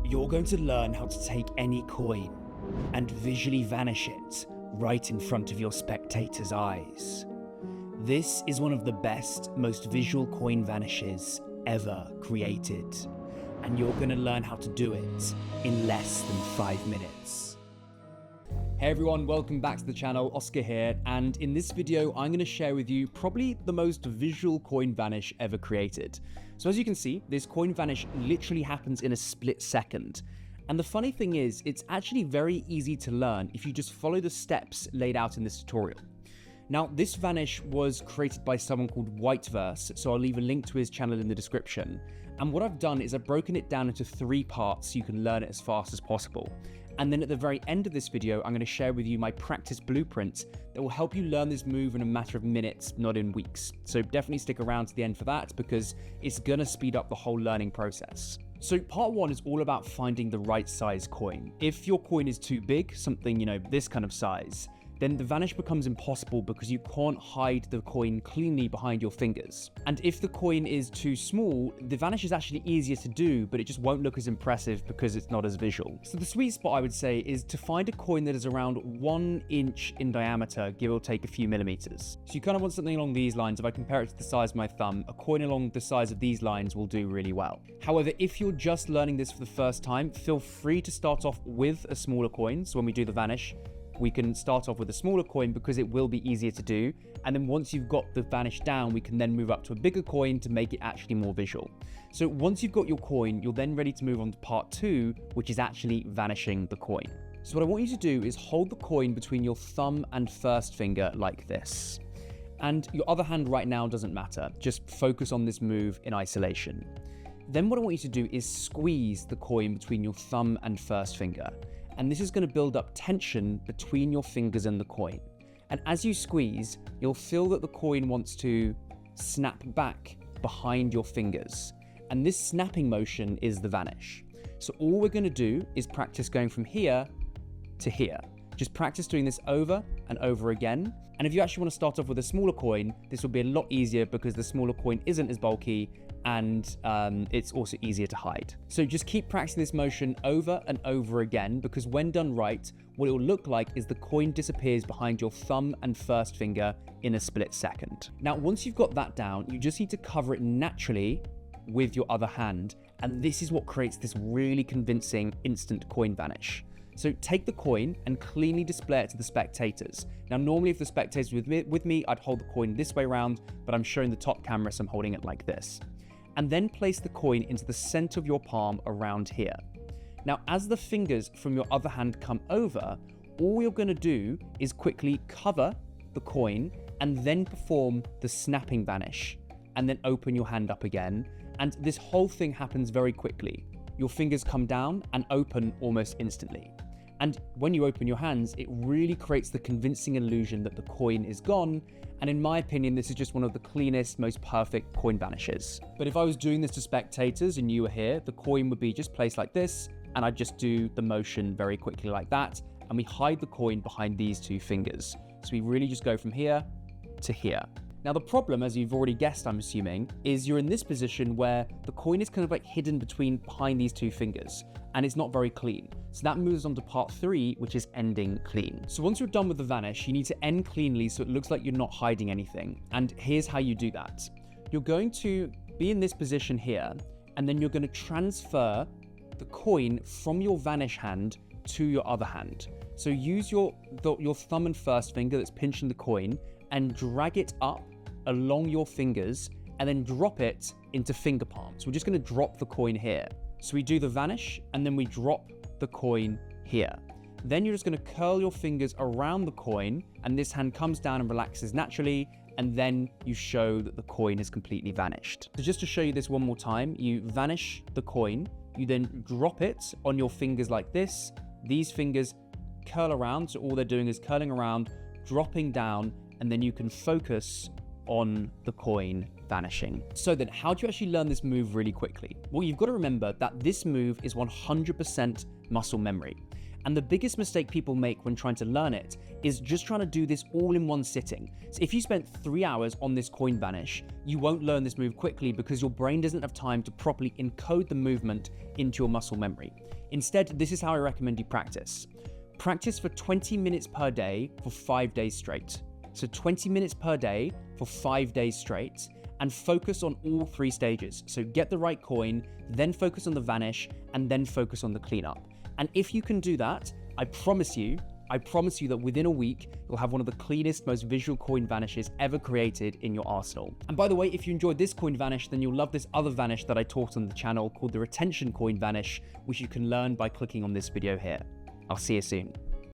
You're going to learn how to take any coin and visually vanish it right in front of your spectator's eyes. This is one of the best, most visual coin vanishes ever created, and you're going to learn how to do it in less than 5 minutes. Hey everyone, welcome back to the channel. Oscar here, and in this video I'm going to share with you probably the most visual coin vanish ever created. So as you can see, this coin vanish literally happens in a split second. And the funny thing is, it's actually very easy to learn if you just follow the steps laid out in this tutorial. Now, this vanish was created by someone called Whiteverse, so I'll leave a link to his channel in the description. And what I've done is I've broken it down into 3 parts so you can learn it as fast as possible. And then at the very end of this video, I'm going to share with you my practice blueprint that will help you learn this move in a matter of minutes, not in weeks. So definitely stick around to the end for that, because it's going to speed up the whole learning process. So part 1 is all about finding the right size coin. If your coin is too big, something, this kind of size, then the vanish becomes impossible because you can't hide the coin cleanly behind your fingers. And if the coin is too small, the vanish is actually easier to do, but it just won't look as impressive because it's not as visual. So the sweet spot, I would say, is to find a coin that is around 1 inch in diameter, give or take a few millimeters. So you kind of want something along these lines. If I compare it to the size of my thumb, a coin along the size of these lines will do really well. However, if you're just learning this for the first time, feel free to start off with a smaller coin. So when we do the vanish, we can start off with a smaller coin because it will be easier to do. And then once you've got the vanish down, we can then move up to a bigger coin to make it actually more visual. So once you've got your coin, you're then ready to move on to part 2, which is actually vanishing the coin. So what I want you to do is hold the coin between your thumb and first finger like this. And your other hand right now doesn't matter. Just focus on this move in isolation. Then what I want you to do is squeeze the coin between your thumb and first finger. And this is going to build up tension between your fingers and the coin. And as you squeeze, you'll feel that the coin wants to snap back behind your fingers. And this snapping motion is the vanish. So all we're going to do is practice going from here to here. Just practice doing this over and over again. And if you actually want to start off with a smaller coin, this will be a lot easier because the smaller coin isn't as bulky and it's also easier to hide. So just keep practicing this motion over and over again, because when done right, what it will look like is the coin disappears behind your thumb and first finger in a split second. Now, once you've got that down, you just need to cover it naturally with your other hand. And this is what creates this really convincing instant coin vanish. So take the coin and cleanly display it to the spectators. Now, normally if the spectators were with me, I'd hold the coin this way around, but I'm showing the top camera, so I'm holding it like this. And then place the coin into the center of your palm around here. Now, as the fingers from your other hand come over, all you're going to do is quickly cover the coin and then perform the snapping vanish, and then open your hand up again. And this whole thing happens very quickly. Your fingers come down and open almost instantly. And when you open your hands, it really creates the convincing illusion that the coin is gone. And in my opinion, this is just one of the cleanest, most perfect coin vanishes. But if I was doing this to spectators and you were here, the coin would be just placed like this, and I'd just do the motion very quickly like that. And we hide the coin behind these 2 fingers. So we really just go from here to here. Now, the problem, as you've already guessed, I'm assuming, is you're in this position where the coin is kind of like hidden behind these 2 fingers, and it's not very clean. So that moves on to part 3, which is ending clean. So once you're done with the vanish, you need to end cleanly so it looks like you're not hiding anything. And here's how you do that. You're going to be in this position here, and then you're going to transfer the coin from your vanish hand to your other hand. So use your thumb and first finger that's pinching the coin and drag it up along your fingers and then drop it into finger palms. We're just going to drop the coin here. So we do the vanish and then we drop the coin here. Then you're just going to curl your fingers around the coin, and this hand comes down and relaxes naturally, and then you show that the coin is completely vanished. So just to show you this one more time, you vanish the coin, you then drop it on your fingers like this. These fingers curl around, so all they're doing is curling around, dropping down, and then you can focus on the coin vanishing. So then, how do you actually learn this move really quickly? Well, you've got to remember that this move is 100% muscle memory. And the biggest mistake people make when trying to learn it is just trying to do this all in one sitting. So if you spent 3 hours on this coin vanish, you won't learn this move quickly because your brain doesn't have time to properly encode the movement into your muscle memory. Instead, this is how I recommend you practice. Practice for 20 minutes per day for 5 days straight. So 20 minutes per day for 5 days straight, and focus on all 3 stages. So get the right coin, then focus on the vanish, and then focus on the cleanup. And if you can do that, I promise you that within a week, you'll have one of the cleanest, most visual coin vanishes ever created in your arsenal. And by the way, if you enjoyed this coin vanish, then you'll love this other vanish that I taught on the channel called the retention coin vanish, which you can learn by clicking on this video here. I'll see you soon.